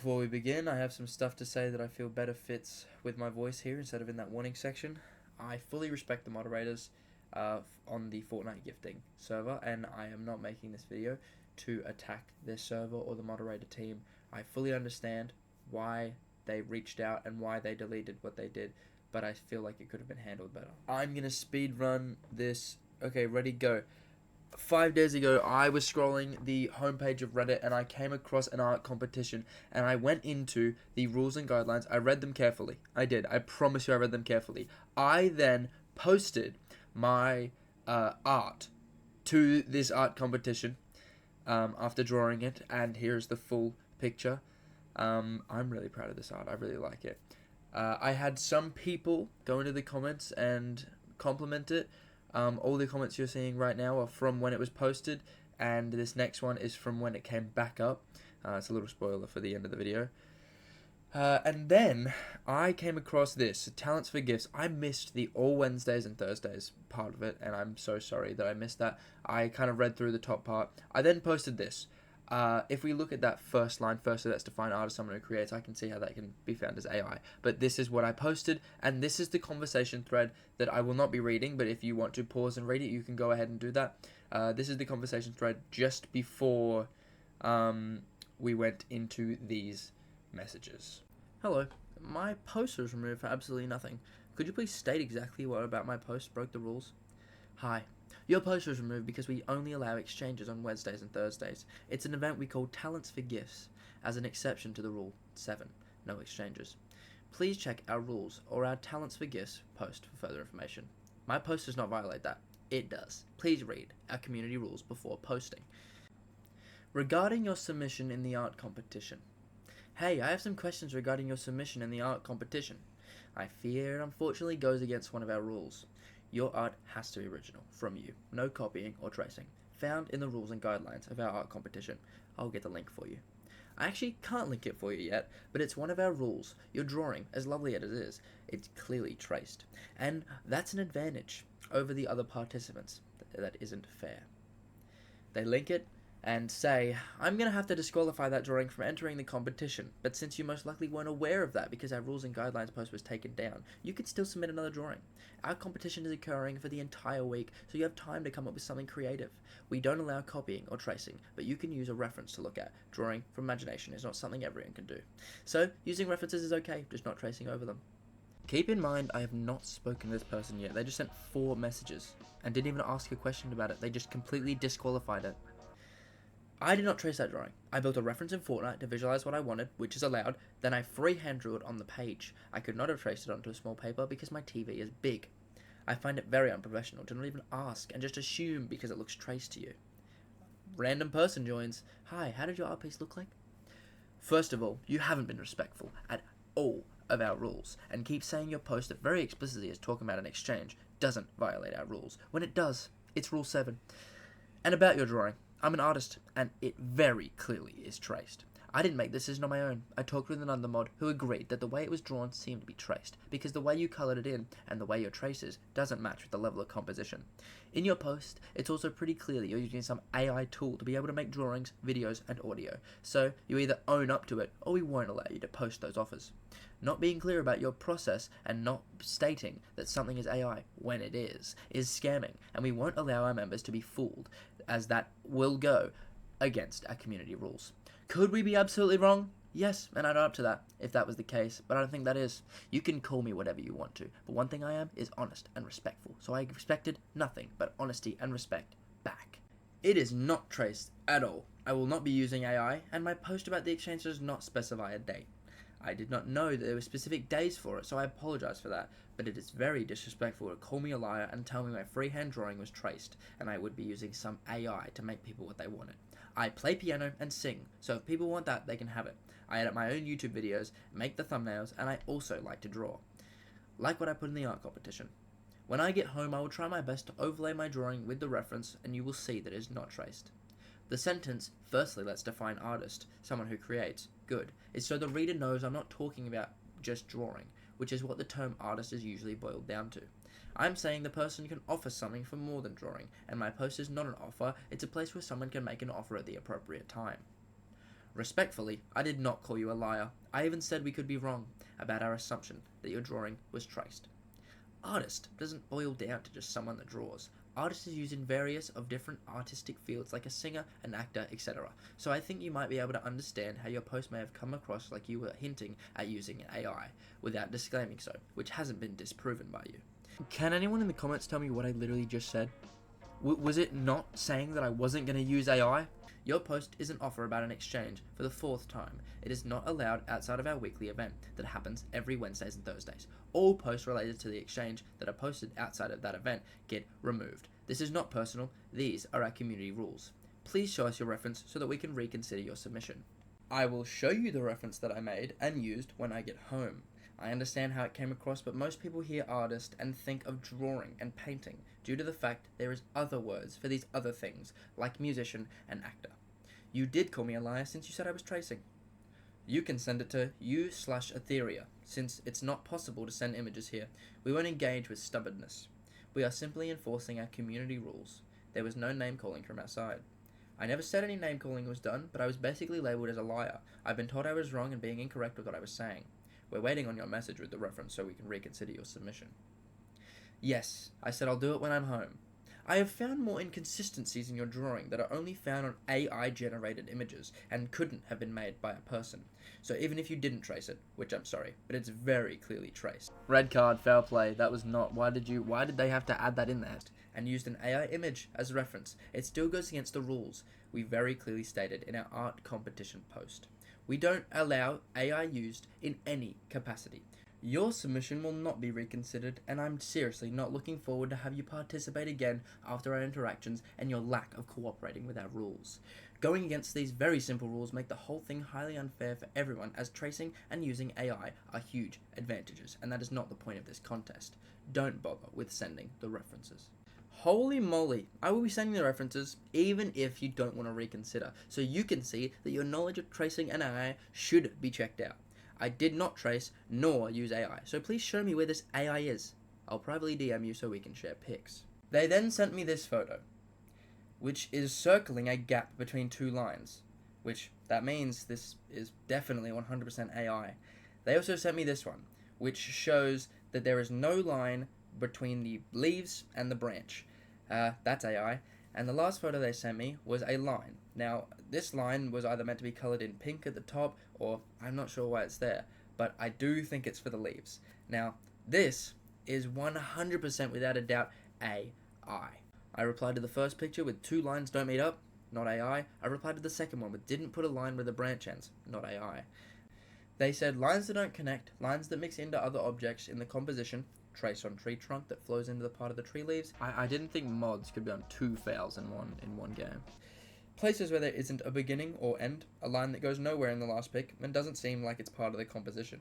Before we begin, I have some stuff to say that I feel better fits with my voice here instead of in that warning section. I fully respect the moderators on the Fortnite gifting server, and I am not making this video to attack their server or the moderator team. I fully understand why they reached out and why they deleted what they did, but I feel like it could have been handled better. I'm going to speed run this. Okay, ready, go. 5 days ago, I was scrolling the homepage of Reddit and I came across an art competition, and I went into the rules and guidelines. I read them carefully. I did. I promise you I read them carefully. I then posted my art to this art competition after drawing it, and here's the full picture. I'm really proud of this art. I really like it. I had some people go into the comments and compliment it. All the comments you're seeing right now are from when it was posted, and this next one is from when it came back up. It's a little spoiler for the end of the video. And then I came across this, Talents for Gifts. I missed the all Wednesdays and Thursdays part of it, and I'm so sorry that I missed that. I kind of read through the top part. I then posted this. If we look at that first line, firstly, let's define artist, someone who creates. I can see how that can be found as AI. But this is what I posted, and this is the conversation thread that I will not be reading, but if you want to pause and read it, you can go ahead and do that. This is the conversation thread just before we went into these messages. Hello, my post was removed for absolutely nothing. Could you please state exactly what about my post broke the rules? Hi. Your post was removed because we only allow exchanges on Wednesdays and Thursdays. It's an event we call Talents for Gifts, as an exception to the rule 7, no exchanges. Please check our rules or our Talents for Gifts post for further information. My post does not violate that. It does. Please read our community rules before posting. Regarding your submission in the art competition. Hey, I have some questions regarding your submission in the art competition. I fear it unfortunately goes against one of our rules. Your art has to be original, from you, no copying or tracing, found in the rules and guidelines of our art competition. I'll get the link for you. I actually can't link it for you yet, but it's one of our rules. Your drawing, as lovely as it is, it's clearly traced. And that's an advantage over the other participants. That isn't fair. They link it and say, I'm going to have to disqualify that drawing from entering the competition, but since you most likely weren't aware of that because our rules and guidelines post was taken down, you can still submit another drawing. Our competition is occurring for the entire week, so you have time to come up with something creative. We don't allow copying or tracing, but you can use a reference to look at. Drawing from imagination is not something everyone can do. So, using references is okay, just not tracing over them. Keep in mind, I have not spoken to this person yet. They just sent 4 messages and didn't even ask a question about it. They just completely disqualified it. I did not trace that drawing. I built a reference in Fortnite to visualize what I wanted, which is allowed, then I freehand drew it on the page. I could not have traced it onto a small paper because my TV is big. I find it very unprofessional to not even ask and just assume because it looks traced to you. Random person joins. Hi, how did your art piece look like? First of all, you haven't been respectful at all of our rules, and keep saying your post that very explicitly is talking about an exchange doesn't violate our rules. When it does, it's Rule 7. And about your drawing. I'm an artist, and it very clearly is traced. I didn't make this decision on my own. I talked with another mod who agreed that the way it was drawn seemed to be traced, because the way you coloured it in and the way your traces doesn't match with the level of composition. In your post, it's also pretty clear that you're using some AI tool to be able to make drawings, videos, and audio, so you either own up to it or we won't allow you to post those offers. Not being clear about your process and not stating that something is AI when it is scamming, and we won't allow our members to be fooled, as that will go against our community rules. Could we be absolutely wrong? Yes, and I'd up to that if that was the case, but I don't think that is. You can call me whatever you want to, but one thing I am is honest and respectful, so I expected nothing but honesty and respect back. It is not traced at all. I will not be using AI, and my post about the exchange does not specify a date. I did not know that there were specific days for it, so I apologize for that, but it is very disrespectful to call me a liar and tell me my freehand drawing was traced, and I would be using some AI to make people what they wanted. I play piano and sing, so if people want that, they can have it. I edit my own YouTube videos, make the thumbnails, and I also like to draw. Like what I put in the art competition. When I get home, I will try my best to overlay my drawing with the reference, and you will see that it is not traced. The sentence, firstly let's define artist, someone who creates, good, is so the reader knows I'm not talking about just drawing, which is what the term artist is usually boiled down to. I'm saying the person can offer something for more than drawing, and my post is not an offer, it's a place where someone can make an offer at the appropriate time. Respectfully, I did not call you a liar. I even said we could be wrong about our assumption that your drawing was traced. Artist doesn't boil down to just someone that draws. Artist is used in various of different artistic fields like a singer, an actor, etc. So I think you might be able to understand how your post may have come across like you were hinting at using AI without disclaiming so, which hasn't been disproven by you. Can anyone in the comments tell me what I literally just said? Was it not saying that I wasn't going to use AI? Your post is an offer about an exchange for the 4th time. It is not allowed outside of our weekly event that happens every Wednesdays and Thursdays. All posts related to the exchange that are posted outside of that event get removed. This is not personal. These are our community rules. Please show us your reference so that we can reconsider your submission. I will show you the reference that I made and used when I get home. I understand how it came across, but most people hear artist and think of drawing and painting due to the fact there is other words for these other things, like musician and actor. You did call me a liar since you said I was tracing. You can send it to you/Etheria, since it's not possible to send images here. We won't engage with stubbornness. We are simply enforcing our community rules. There was no name calling from our side. I never said any name calling was done, but I was basically labelled as a liar. I've been told I was wrong and being incorrect with what I was saying. We're waiting on your message with the reference so we can reconsider your submission. Yes, I said I'll do it when I'm home. I have found more inconsistencies in your drawing that are only found on AI-generated images and couldn't have been made by a person. So even if you didn't trace it, which I'm sorry, but it's very clearly traced. Red card, foul play, that was not, why did they have to add that in there? And used an AI image as a reference. It still goes against the rules we very clearly stated in our art competition post. We don't allow AI used in any capacity. Your submission will not be reconsidered, and I'm seriously not looking forward to have you participate again after our interactions and your lack of cooperating with our rules. Going against these very simple rules make the whole thing highly unfair for everyone, as tracing and using AI are huge advantages, and that is not the point of this contest. Don't bother with sending the references. Holy moly, I will be sending the references even if you don't want to reconsider, so you can see that your knowledge of tracing and AI should be checked out. I did not trace nor use AI, so please show me where this AI is. I'll privately DM you so we can share pics. They then sent me this photo, which is circling a gap between 2 lines, which that means this is definitely 100% AI. They also sent me this one, which shows that there is no line between the leaves and the branch. That's AI. And the last photo they sent me was a line. Now, this line was either meant to be coloured in pink at the top, or I'm not sure why it's there, but I do think it's for the leaves. Now, this is 100% without a doubt AI. I replied to the first picture with 2 lines don't meet up, not AI. I replied to the second one with didn't put a line where the branch ends, not AI. They said lines that don't connect, lines that mix into other objects in the composition, trace on tree trunk that flows into the part of the tree leaves. I didn't think mods could be on 2 fails in one game. Places where there isn't a beginning or end, a line that goes nowhere in the last pic and doesn't seem like it's part of the composition.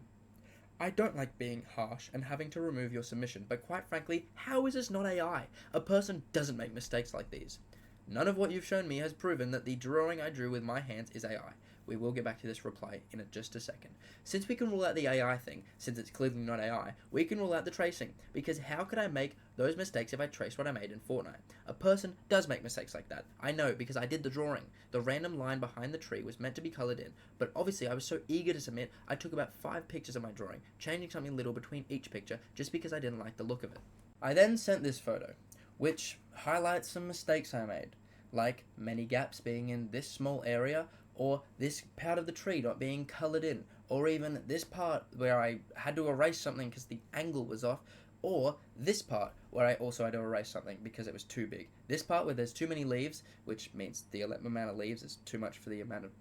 I don't like being harsh and having to remove your submission, but quite frankly, how is this not AI? A person doesn't make mistakes like these. None of what you've shown me has proven that the drawing I drew with my hands is AI. We will get back to this reply in just a second. Since we can rule out the AI thing, since it's clearly not AI, we can rule out the tracing, because how could I make those mistakes if I traced what I made in Fortnite? A person does make mistakes like that. I know, because I did the drawing. The random line behind the tree was meant to be coloured in, but obviously I was so eager to submit, I took about 5 pictures of my drawing, changing something little between each picture, just because I didn't like the look of it. I then sent this photo, which highlights some mistakes I made, like many gaps being in this small area, or this part of the tree not being coloured in, or even this part where I had to erase something because the angle was off, or this part where I also had to erase something because it was too big. This part where there's too many leaves, which means the amount of leaves is too much for the amount of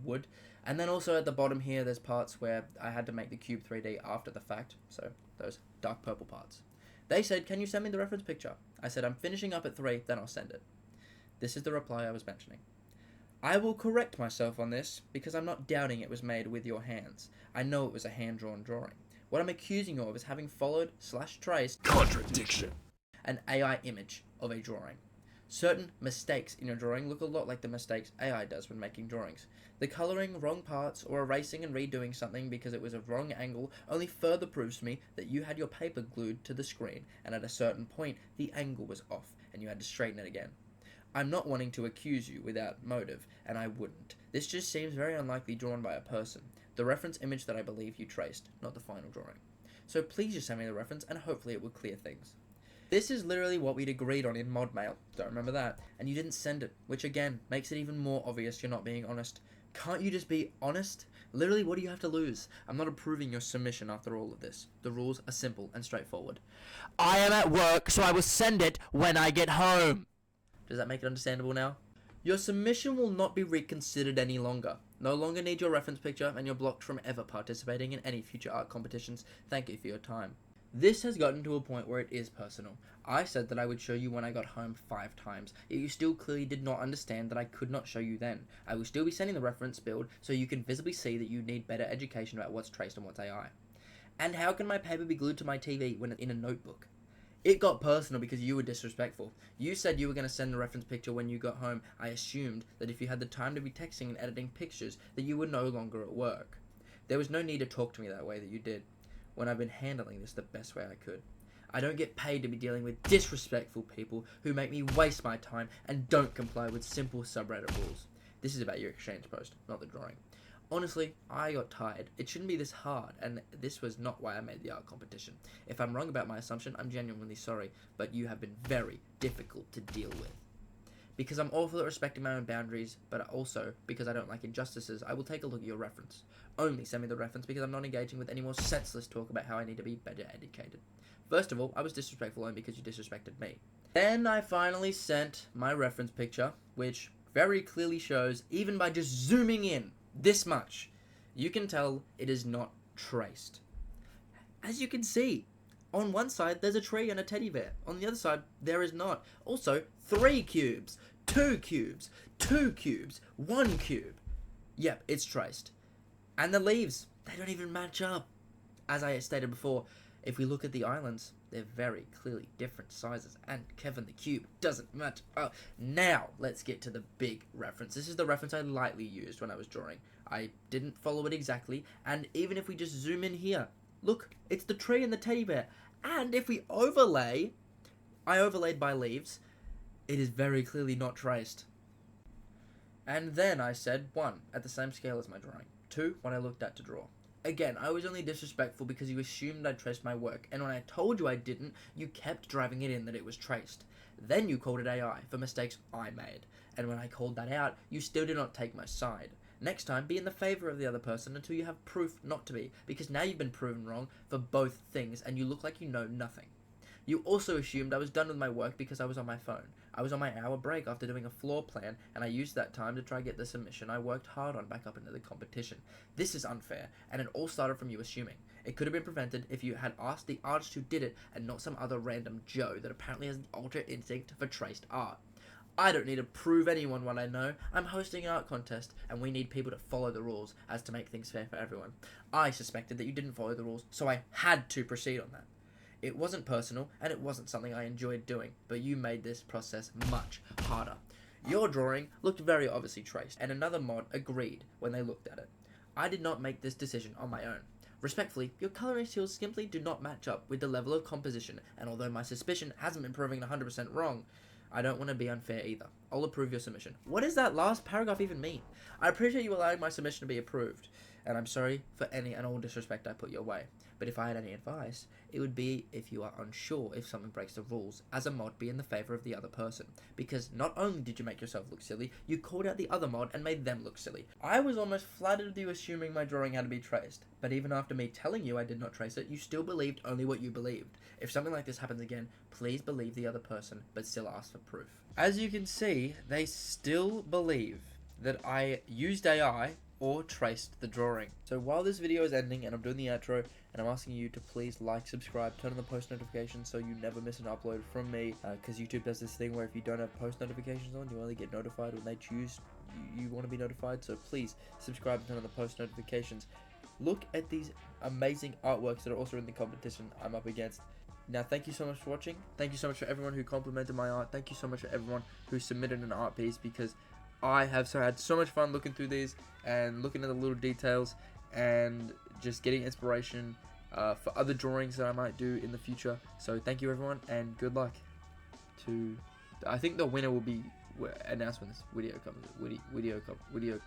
wood. And then also at the bottom here, there's parts where I had to make the cube 3D after the fact, so those dark purple parts. They said, can you send me the reference picture? I said, I'm finishing up at 3, then I'll send it. This is the reply I was mentioning. I will correct myself on this, because I'm not doubting it was made with your hands. I know it was a hand-drawn drawing. What I'm accusing you of is having followed/traced Contradiction. an AI image of a drawing. Certain mistakes in your drawing look a lot like the mistakes AI does when making drawings. The colouring wrong parts or erasing and redoing something because it was a wrong angle only further proves to me that you had your paper glued to the screen, and at a certain point the angle was off and you had to straighten it again. I'm not wanting to accuse you without motive, and I wouldn't. This just seems very unlikely drawn by a person. The reference image that I believe you traced, not the final drawing. So please just send me the reference, and hopefully it will clear things. This is literally what we'd agreed on in mod mail, don't remember that, and you didn't send it, which again, makes it even more obvious you're not being honest. Can't you just be honest? Literally, what do you have to lose? I'm not approving your submission after all of this. The rules are simple and straightforward. I am at work, so I will send it when I get home. Does that make it understandable now? Your submission will not be reconsidered any longer. No longer need your reference picture, and you're blocked from ever participating in any future art competitions. Thank you for your time. This has gotten to a point where it is personal. I said that I would show you when I got home 5 times, yet you still clearly did not understand that I could not show you then. I will still be sending the reference build so you can visibly see that you need better education about what's traced and what's AI. And how can my paper be glued to my TV when it's in a notebook? It got personal because you were disrespectful. You said you were going to send the reference picture when you got home. I assumed that if you had the time to be texting and editing pictures, that you were no longer at work. There was no need to talk to me that way that you did, when I've been handling this the best way I could. I don't get paid to be dealing with disrespectful people who make me waste my time and don't comply with simple subreddit rules. This is about your exchange post, not the drawing. Honestly, I got tired. It shouldn't be this hard, and this was not why I made the art competition. If I'm wrong about my assumption, I'm genuinely sorry, but you have been very difficult to deal with. Because I'm awful at respecting my own boundaries, but also because I don't like injustices, I will take a look at your reference. Only send me the reference because I'm not engaging with any more senseless talk about how I need to be better educated. First of all, I was disrespectful only because you disrespected me. Then I finally sent my reference picture, which very clearly shows, even by just zooming in this much, you can tell it is not traced. As you can see, on one side there's a tree and a teddy bear. On the other side, there is not. Also, 3 cubes, 2 cubes, 2 cubes, 1 cube. Yep, it's traced. And the leaves, they don't even match up. As I stated before, if we look at the islands, they're very clearly different sizes, and Kevin the Cube doesn't match up. Now, let's get to the big reference. This is the reference I lightly used when I was drawing. I didn't follow it exactly, and even if we just zoom in here, look, it's the tree and the teddy bear. And if we overlay, I overlaid by leaves, it is very clearly not traced. And then I said 1, at the same scale as my drawing. 2, what I looked at to draw. Again, I was only disrespectful because you assumed I'd traced my work, and when I told you I didn't, you kept driving it in that it was traced. Then you called it AI for mistakes I made, and when I called that out, you still did not take my side. Next time, be in the favor of the other person until you have proof not to be, because now you've been proven wrong for both things, and you look like you know nothing. You also assumed I was done with my work because I was on my phone. I was on my hour break after doing a floor plan, and I used that time to try get the submission I worked hard on back up into the competition. This is unfair, and it all started from you assuming. It could have been prevented if you had asked the artist who did it, and not some other random Joe that apparently has the ultra instinct for traced art. I don't need to prove anyone what I know. I'm hosting an art contest, and we need people to follow the rules as to make things fair for everyone. I suspected that you didn't follow the rules, so I had to proceed on that. It wasn't personal, and it wasn't something I enjoyed doing, but you made this process much harder. Your drawing looked very obviously traced, and another mod agreed when they looked at it. I did not make this decision on my own. Respectfully, your coloring skills simply do not match up with the level of composition, and although my suspicion hasn't been proven 100% wrong, I don't want to be unfair either. I'll approve your submission. What does that last paragraph even mean? I appreciate you allowing my submission to be approved, and I'm sorry for any and all disrespect I put your way. But if I had any advice, it would be if you are unsure if something breaks the rules, as a mod be in the favor of the other person. Because not only did you make yourself look silly, you called out the other mod and made them look silly. I was almost flattered with you assuming my drawing had to be traced, but even after me telling you I did not trace it, you still believed only what you believed. If something like this happens again, please believe the other person, but still ask for proof. As you can see, they still believe that I used AI or traced the drawing. So while this video is ending and I'm doing the outro, and I'm asking you to please like, subscribe, turn on the post notifications so you never miss an upload from me, because YouTube does this thing where if you don't have post notifications on, you only get notified when they choose you want to be notified. So please subscribe and turn on the post notifications. Look at these amazing artworks that are also in the competition I'm up against. Now, thank you so much for watching. Thank you so much for everyone who complimented my art. Thank you so much for everyone who submitted an art piece, because I have had so much fun looking through these and looking at the little details and just getting inspiration for other drawings that I might do in the future. So thank you everyone, and good luck to... I think the winner will be announce when this video comes. Video